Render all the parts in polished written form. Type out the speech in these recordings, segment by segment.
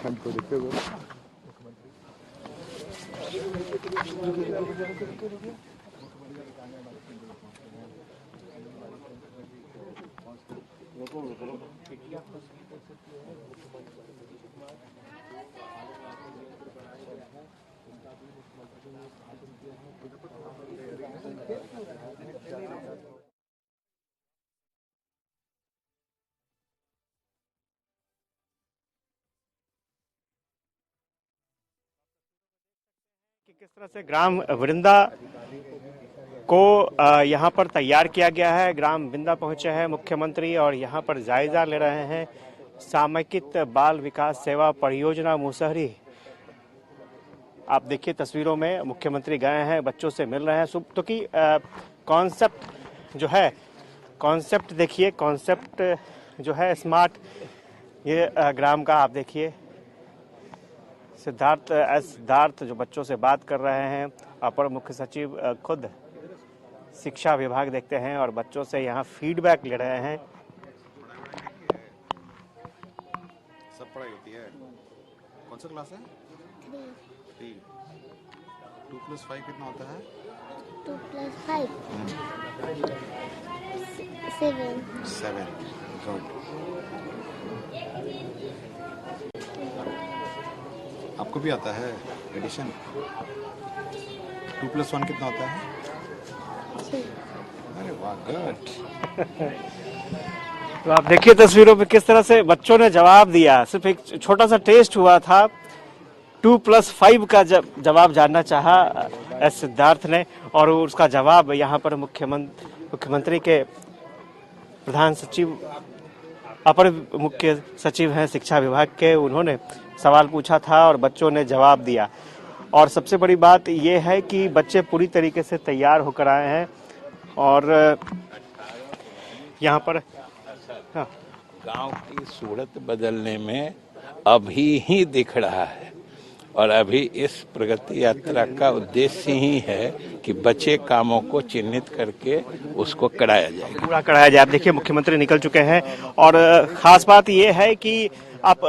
ठंड को देखते हुए कि किस तरह से ग्राम वृंदा को यहाँ पर तैयार किया गया है। ग्राम वृंदा पहुंचे हैं मुख्यमंत्री और यहाँ पर जायजा ले रहे हैं सामयिक बाल विकास सेवा परियोजना मुसहरी। आप देखिए तस्वीरों में मुख्यमंत्री गए हैं, बच्चों से मिल रहे हैं। तो कि कॉन्सेप्ट जो है, कॉन्सेप्ट देखिए, कॉन्सेप्ट जो है स्मार्ट ये ग्राम का। आप देखिए सिद्धार्थ जो बच्चों से बात कर रहे हैं। अपर मुख्य सचिव खुद शिक्षा विभाग देखते हैं और बच्चों से यहाँ फीडबैक ले रहे हैं। सब पढ़ाई होती है। कौन सा क्लास है? 3। 2 + 5 कितना होता है? 2 + 5 7 गुड। आपको भी आता है एडिशन? 2 + 1 कितना होता है? 6। अरे वाह, गुड। तो आप देखिए तस्वीरों में किस तरह से बच्चों ने जवाब दिया। सिर्फ एक छोटा सा टेस्ट हुआ था, 2 + 5 का जवाब जानना चाहा सिद्धार्थ ने और उसका जवाब यहाँ पर मुख्यमंत्री के प्रधान सचिव, अपर मुख्य सचिव हैं शिक्षा विभाग के, उन्होंने सवाल पूछा था और बच्चों ने जवाब दिया। और सबसे बड़ी बात यह है कि बच्चे पूरी तरीके से तैयार होकर आए हैं और यहाँ पर गांव की सूरत बदलने में अभी ही दिख रहा है और अभी इस प्रगति यात्रा का उद्देश्य ही है कि बचे कामों को चिन्हित करके उसको कराया जाए, पूरा कराया जाए। आप देखिए मुख्यमंत्री निकल चुके हैं और खास बात यह है कि आप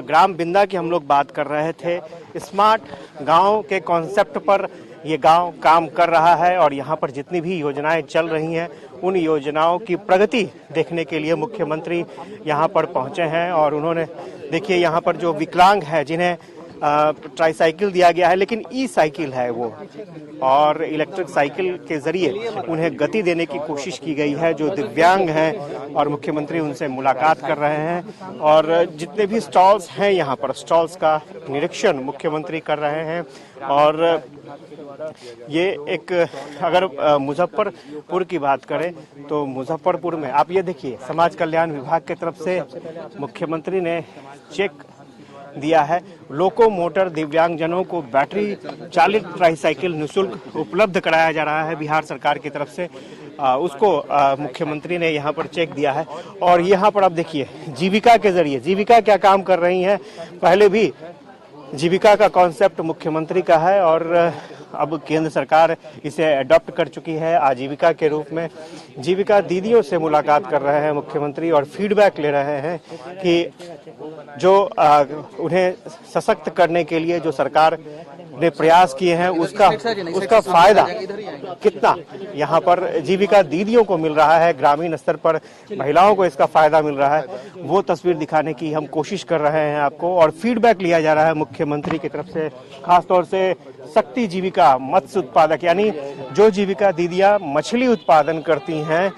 ग्राम वृंदा की हम लोग बात कर रहे थे। स्मार्ट गांव के कॉन्सेप्ट पर ये गांव काम कर रहा है और यहाँ पर जितनी भी योजनाएं चल रही हैं उन योजनाओं की प्रगति देखने के लिए मुख्यमंत्री यहाँ पर पहुंचे हैं। और उन्होंने देखिए यहाँ पर जो विकलांग है, जिन्हें ट्राईसाइकिल दिया गया है लेकिन ई साइकिल है वो, और इलेक्ट्रिक साइकिल के जरिए उन्हें गति देने की कोशिश की गई है, जो दिव्यांग हैं, और मुख्यमंत्री उनसे मुलाकात कर रहे हैं। और जितने भी स्टॉल्स हैं यहाँ पर, स्टॉल्स का निरीक्षण मुख्यमंत्री कर रहे हैं। और ये एक, अगर मुजफ्फरपुर की बात करें तो मुजफ्फरपुर में आप ये देखिए समाज कल्याण विभाग की तरफ से मुख्यमंत्री ने चेक दिया है। लोको मोटर दिव्यांगजनों को बैटरी चालित ट्राईसाइकिल निःशुल्क उपलब्ध कराया जा रहा है बिहार सरकार की तरफ से। उसको मुख्यमंत्री ने यहाँ पर चेक दिया है। और यहाँ पर आप देखिए जीविका के जरिए, जीविका क्या काम कर रही है। पहले भी जीविका का कॉन्सेप्ट मुख्यमंत्री का है और अब केंद्र सरकार इसे अडॉप्ट कर चुकी है आजीविका के रूप में। जीविका दीदियों से मुलाकात कर रहे हैं मुख्यमंत्री और फीडबैक ले रहे हैं कि जो उन्हें सशक्त करने के लिए जो सरकार ने प्रयास किए हैं उसका फायदा कितना यहाँ पर जीविका दीदियों को मिल रहा है, ग्रामीण स्तर पर महिलाओं को इसका फायदा मिल रहा है, वो तस्वीर दिखाने की हम कोशिश कर रहे हैं आपको। और फीडबैक लिया जा रहा है मुख्यमंत्री की तरफ से, खासतौर से शक्ति जीविका मत्स्य उत्पादक, यानी जो जीविका दीदियां मछली उत्पादन करती हैं,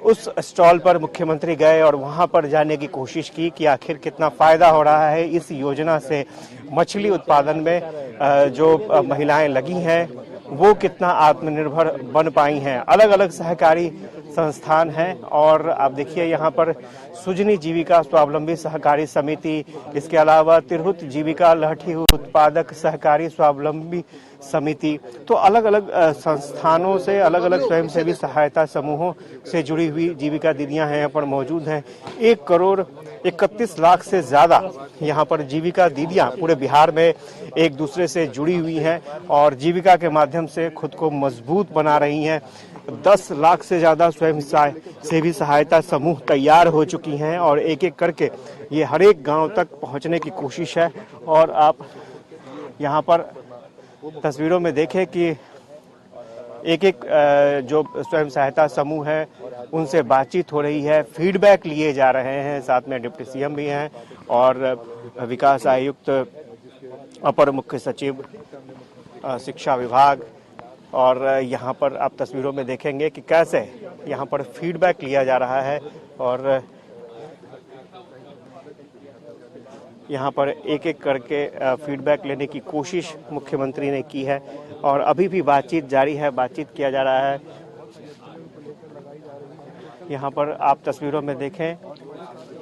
उस स्टॉल पर मुख्यमंत्री गए और वहां पर जाने की कोशिश की कि आखिर कितना फायदा हो रहा है इस योजना से। मछली उत्पादन में जो महिलाएं लगी हैं वो कितना आत्मनिर्भर बन पाई हैं। अलग अलग सहकारी संस्थान हैं और आप देखिए यहाँ पर सुजनी जीविका स्वावलंबी सहकारी समिति, इसके अलावा तिरहुत जीविका लहठी उत्पादक सहकारी स्वावलंबी समिति, तो अलग अलग संस्थानों से, अलग अलग स्वयंसेवी सहायता समूहों से जुड़ी हुई जीविका दीदियां हैं यहाँ पर मौजूद हैं। 1,31,00,000 से ज़्यादा यहाँ पर जीविका दीदियां पूरे बिहार में एक दूसरे से जुड़ी हुई हैं और जीविका के माध्यम से खुद को मजबूत बना रही हैं। 10 लाख से ज़्यादा स्वयं सेवी सहायता समूह तैयार हो चुकी हैं और एक एक करके ये हर एक गांव तक पहुंचने की कोशिश है। और आप यहाँ पर तस्वीरों में देखें कि एक एक जो स्वयं सहायता समूह है उनसे बातचीत हो रही है, फीडबैक लिए जा रहे हैं। साथ में डिप्टी सीएम भी हैं और विकास आयुक्त, अपर मुख्य सचिव शिक्षा विभाग, और यहाँ पर आप तस्वीरों में देखेंगे कि कैसे यहाँ पर फीडबैक लिया जा रहा है और यहाँ पर एक एक करके फीडबैक लेने की कोशिश मुख्यमंत्री ने की है और अभी भी बातचीत जारी है, बातचीत किया जा रहा है। यहाँ पर आप तस्वीरों में देखें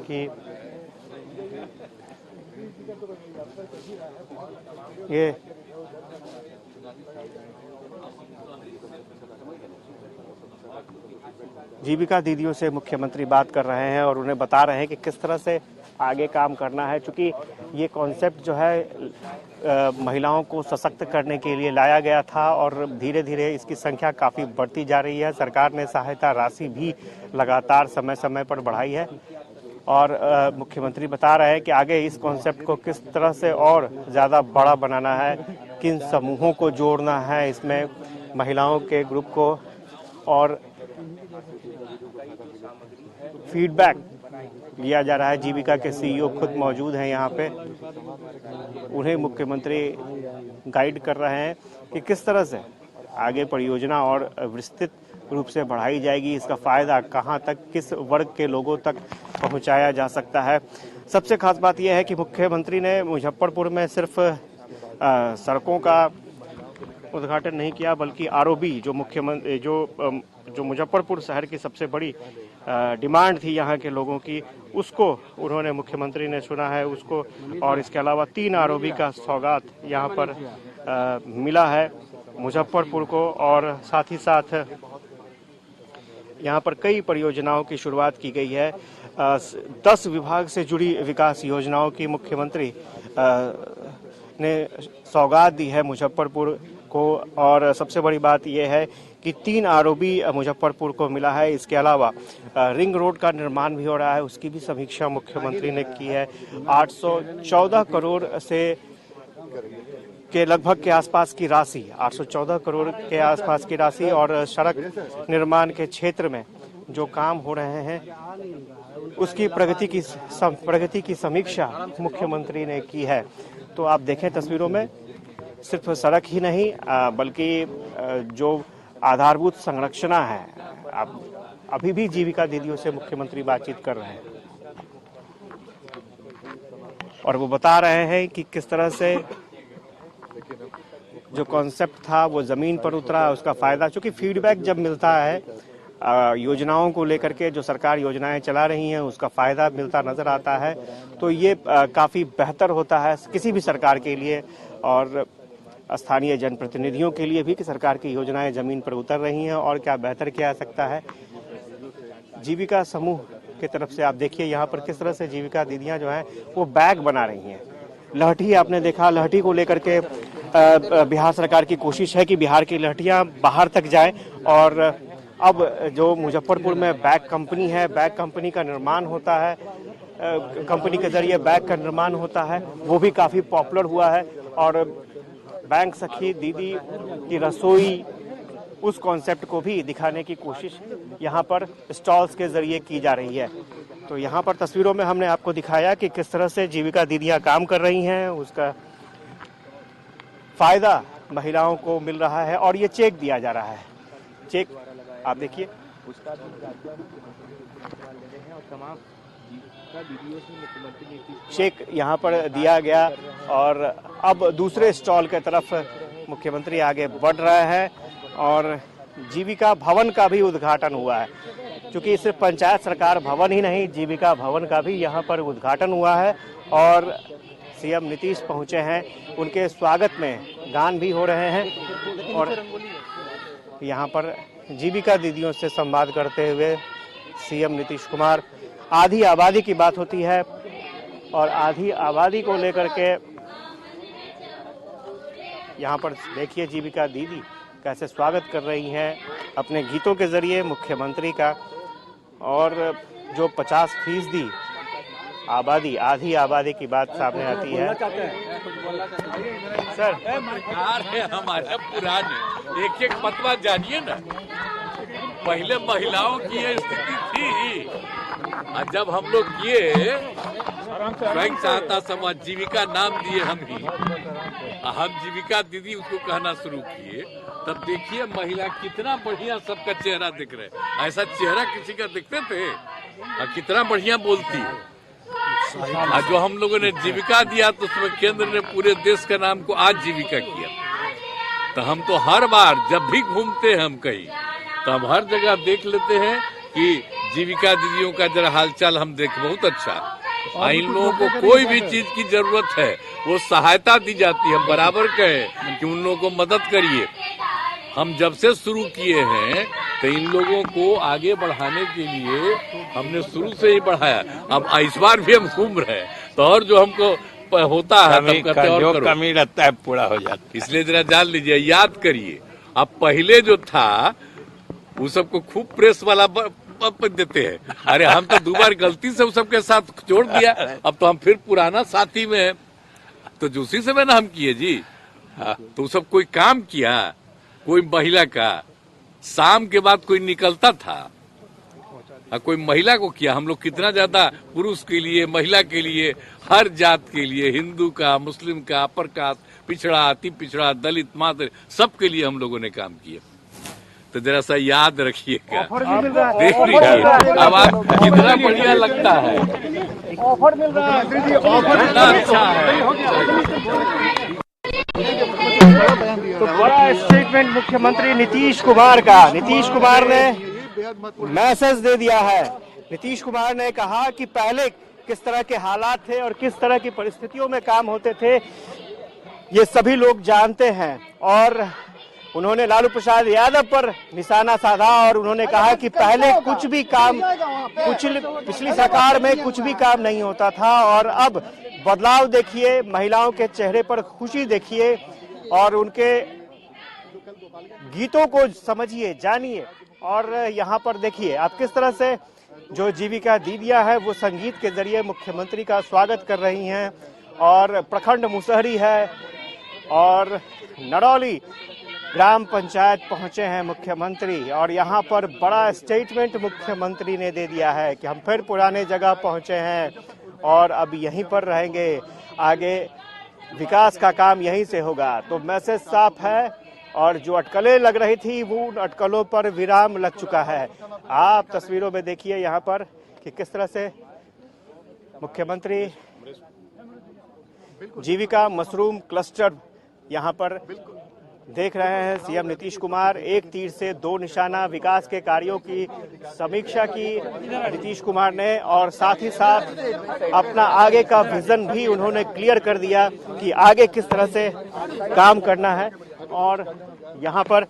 कि ये जीविका दीदियों से मुख्यमंत्री बात कर रहे हैं और उन्हें बता रहे हैं कि किस तरह से आगे काम करना है, क्योंकि ये कॉन्सेप्ट जो है महिलाओं को सशक्त करने के लिए लाया गया था और धीरे धीरे इसकी संख्या काफ़ी बढ़ती जा रही है। सरकार ने सहायता राशि भी लगातार समय समय पर बढ़ाई है और मुख्यमंत्री बता रहे हैं कि आगे इस कॉन्सेप्ट को किस तरह से और ज़्यादा बड़ा बनाना है, किन समूहों को जोड़ना है इसमें महिलाओं के ग्रुप को, और फीडबैक लिया जा रहा है। जीविका के सीईओ खुद मौजूद हैं यहाँ पे, उन्हें मुख्यमंत्री गाइड कर रहे हैं कि किस तरह से आगे परियोजना और विस्तृत रूप से बढ़ाई जाएगी, इसका फायदा कहाँ तक, किस वर्ग के लोगों तक पहुँचाया जा सकता है। सबसे खास बात यह है कि मुख्यमंत्री ने मुजफ्फरपुर में सिर्फ सड़कों का उद्घाटन नहीं किया, बल्कि आरओबी जो मुजफ्फरपुर शहर की सबसे बड़ी डिमांड थी यहाँ के लोगों की, उसको उन्होंने, मुख्यमंत्री ने सुना है उसको, और इसके अलावा 3 आरओबी का सौगात यहाँ पर मिला है मुजफ्फरपुर को। और साथ ही साथ यहाँ पर कई परियोजनाओं की शुरुआत की गई है। 10 विभाग से जुड़ी विकास योजनाओं की मुख्यमंत्री ने सौगात दी है मुजफ्फरपुर को, और सबसे बड़ी बात यह है कि 3 आरओबी मुजफ्फरपुर को मिला है। इसके अलावा रिंग रोड का निर्माण भी हो रहा है, उसकी भी समीक्षा मुख्यमंत्री ने की है। 814 करोड़ से के लगभग के आसपास की राशि, 814 करोड़ के आसपास की राशि, और सड़क निर्माण के क्षेत्र में जो काम हो रहे हैं उसकी प्रगति की समीक्षा मुख्यमंत्री ने की है। तो आप देखें तस्वीरों में, सिर्फ सड़क ही नहीं बल्कि जो आधारभूत संरचना है, अभी भी जीविका दीदियों से मुख्यमंत्री बातचीत कर रहे हैं और वो बता रहे हैं कि किस तरह से जो कॉन्सेप्ट था वो जमीन पर उतरा, उसका फायदा, क्योंकि फीडबैक जब मिलता है योजनाओं को लेकर के, जो सरकार योजनाएं चला रही हैं उसका फायदा मिलता नजर आता है, तो ये काफी बेहतर होता है किसी भी सरकार के लिए और स्थानीय जनप्रतिनिधियों के लिए भी कि सरकार की योजनाएं जमीन पर उतर रही हैं और क्या बेहतर किया जा सकता है। जीविका समूह की तरफ से आप देखिए यहाँ पर किस तरह से जीविका दीदियां जो हैं वो बैग बना रही हैं। लहठी आपने देखा, लहठी को लेकर के बिहार सरकार की कोशिश है कि बिहार की लहठियां बाहर तक जाए, और अब जो मुजफ्फरपुर में बैग कंपनी है, बैग कंपनी का निर्माण होता है, कंपनी के जरिए बैग का निर्माण होता है, वो भी काफी पॉपुलर हुआ है। और बैंक सखी दीदी की रसोई, उस कॉन्सेप्ट को भी दिखाने की कोशिश यहाँ पर स्टॉल्स के जरिए की जा रही है। तो यहाँ पर तस्वीरों में हमने आपको दिखाया कि किस तरह से जीविका दीदियाँ काम कर रही हैं, उसका फायदा महिलाओं को मिल रहा है और ये चेक दिया जा रहा है। चेक आप देखिए, चेक यहाँ पर दिया गया और अब दूसरे स्टॉल के तरफ मुख्यमंत्री आगे बढ़ रहे हैं और जीविका भवन का भी उद्घाटन हुआ है, क्योंकि सिर्फ पंचायत सरकार भवन ही नहीं, जीविका भवन का भी यहाँ पर उद्घाटन हुआ है और सीएम नीतीश पहुंचे हैं, उनके स्वागत में गान भी हो रहे हैं और यहाँ पर जीविका दीदियों से संवाद करते हुए सीएम नीतीश कुमार। आधी आबादी की बात होती है और आधी आबादी को लेकर के यहाँ पर देखिए जीविका दीदी कैसे स्वागत कर रही हैं अपने गीतों के जरिए मुख्यमंत्री का। और जो 50% आबादी, आधी आबादी की बात सामने आती है। सर है हमारे पुराने एक पतवा जानिए ना, पहले महिलाओं की ये स्थिति थी और जब हम लोग किए स्वयं सहायता समाज जीविका नाम दिए हम जीविका दीदी उसको कहना शुरू किए, तब देखिए महिला कितना बढ़िया सबका चेहरा दिख रहा है। ऐसा चेहरा किसी का दिखते थे और कितना बढ़िया बोलती है। और जो हम लोगों ने जीविका दिया तो उसमें केंद्र ने पूरे देश का नाम को आज जीविका किया। तो हम तो हर बार जब भी घूमते हैं हम कहीं, तो हम हर जगह देख लेते हैं कि जीविका दीदियों का जरा हालचाल हम देख, बहुत अच्छा। इन लोगों को कोई भी चीज की जरूरत है वो सहायता दी जाती है। हम बराबर कहे कि उन लोगों को मदद करिए। हम जब से शुरू किए हैं तो इन लोगों को आगे बढ़ाने के लिए हमने शुरू से ही बढ़ाया। अब इस बार भी हम घूम रहे हैं तो और जो हमको होता है तब कहते और करो, कमी रहता है पूरा हो जाता है। इसलिए जरा जान लीजिए, याद करिए, अब पहले जो था वो सबको खूब प्रेस वाला देते हैं। अरे हम तो 2 बार गलती से उस सबके साथ जोड़ दिया, अब तो हम फिर पुराना साथी में है। तो जो उसी समय ना हम किए जी, तो सब कोई काम किया, कोई महिला का शाम के बाद कोई निकलता था, कोई महिला को किया। हम लोग कितना ज्यादा पुरुष के लिए, महिला के लिए, हर जात के लिए, हिंदू का, मुस्लिम का, अपर कास्ट, पिछड़ा, अति पिछड़ा, दलित, मातृ, सबके लिए हम लोगों ने काम किया। तो जरा सा याद रखिएगा, देख लीजिए अब आप कितना बढ़िया लगता है, ऑफर मिल रहा है, कितना अच्छा है। तो बड़ा स्टेटमेंट मुख्यमंत्री नीतीश कुमार का। नीतीश कुमार ने मैसेज दे दिया है। नीतीश कुमार ने कहा कि पहले किस तरह के हालात थे और किस तरह की परिस्थितियों में काम होते थे ये सभी लोग जानते हैं। और उन्होंने लालू प्रसाद यादव पर निशाना साधा और उन्होंने कहा कि पहले कुछ भी काम, पिछली सरकार में कुछ भी काम नहीं होता था और अब बदलाव देखिए, महिलाओं के चेहरे पर खुशी देखिए और उनके गीतों को समझिए, जानिए। और यहाँ पर देखिए आप किस तरह से जो जीविका दीदियां है वो संगीत के जरिए मुख्यमंत्री का स्वागत कर रही हैं। और प्रखंड मुसहरी है और नरौली ग्राम पंचायत पहुंचे हैं मुख्यमंत्री और यहाँ पर बड़ा स्टेटमेंट मुख्यमंत्री ने दे दिया है कि हम फिर पुराने जगह पहुंचे हैं और अब यहीं पर रहेंगे, आगे विकास का काम यहीं से होगा। तो मैसेज साफ है और जो अटकलें लग रही थी वो उन अटकलों पर विराम लग चुका है। आप तस्वीरों में देखिए यहाँ पर कि किस तरह से मुख्यमंत्री जीविका मशरूम क्लस्टर यहाँ पर देख रहे हैं। सीएम नीतीश कुमार एक तीर से 2 निशाना, विकास के कार्यों की समीक्षा की नीतीश कुमार ने और साथ ही साथ अपना आगे का विजन भी उन्होंने क्लियर कर दिया कि आगे किस तरह से काम करना है। और यहाँ पर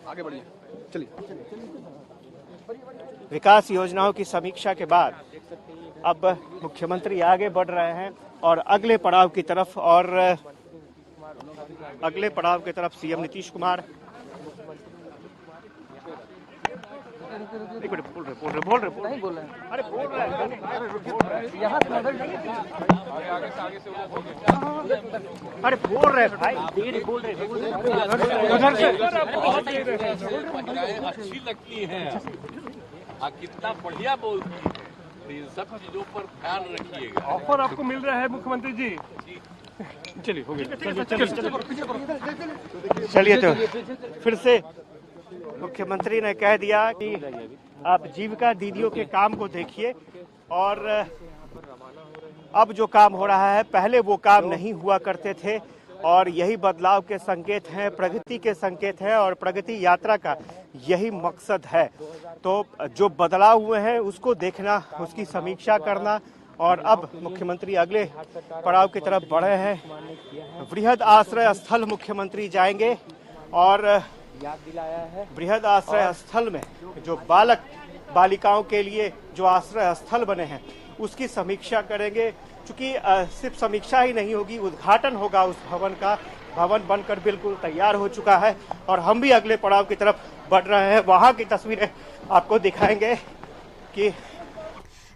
विकास योजनाओं की समीक्षा के बाद अब मुख्यमंत्री आगे बढ़ रहे हैं और अगले पड़ाव की तरफ, और अगले पड़ाव की तरफ सीएम नीतीश कुमार। एक मिनट, बोल रहे नहीं बोल रहे, अरे बोल रहे यहाँ अरे बोल रहे भाई, बोल रहे अच्छी लगती है, कितना बढ़िया बोलती है। इन सब चीजों पर ध्यान रखिएगा। ऑफर आपको मिल रहा है मुख्यमंत्री जी। चलिए हो गया, चलिए। तो फिर से मुख्यमंत्री ने कह दिया कि आप जीविका दीदियों के काम को देखिए और अब जो काम हो रहा है पहले वो काम नहीं हुआ करते थे और यही बदलाव के संकेत हैं, प्रगति के संकेत हैं और प्रगति यात्रा का यही मकसद है। तो जो बदलाव हुए हैं उसको देखना, उसकी समीक्षा करना और अब मुख्यमंत्री अगले पड़ाव की तरफ बढ़े हैं। वृहद आश्रय स्थल मुख्यमंत्री जाएंगे और वृहद आश्रय स्थल में जो बालक बालिकाओं के लिए जो आश्रय स्थल बने हैं उसकी समीक्षा करेंगे। चूंकि सिर्फ समीक्षा ही नहीं होगी, उद्घाटन होगा उस भवन का। भवन बनकर बिल्कुल तैयार हो चुका है और हम भी अगले पड़ाव की तरफ बढ़ रहे हैं। वहां की तस्वीरें आपको दिखाएंगे कि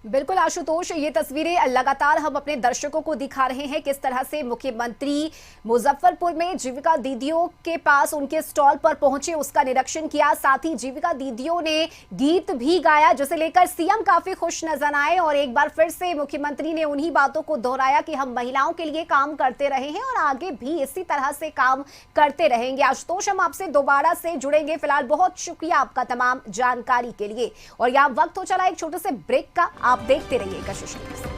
बिल्कुल आशुतोष, ये तस्वीरें लगातार हम अपने दर्शकों को दिखा रहे हैं किस तरह से मुख्यमंत्री मुजफ्फरपुर में जीविका दीदियों के पास उनके स्टॉल पर पहुंचे, उसका निरीक्षण किया। साथ ही जीविका दीदियों ने गीत भी गाया जिसे लेकर सीएम काफी खुश नजर आए और एक बार फिर से मुख्यमंत्री ने उन्हीं बातों को दोहराया कि हम महिलाओं के लिए काम करते रहे हैं और आगे भी इसी तरह से काम करते रहेंगे। आशुतोष, हम आपसे दोबारा से जुड़ेंगे। फिलहाल बहुत शुक्रिया आपका तमाम जानकारी के लिए। और यहाँ वक्त हो चला एक छोटे से ब्रेक का। आप देखते रहिए कशिश न्यूज़।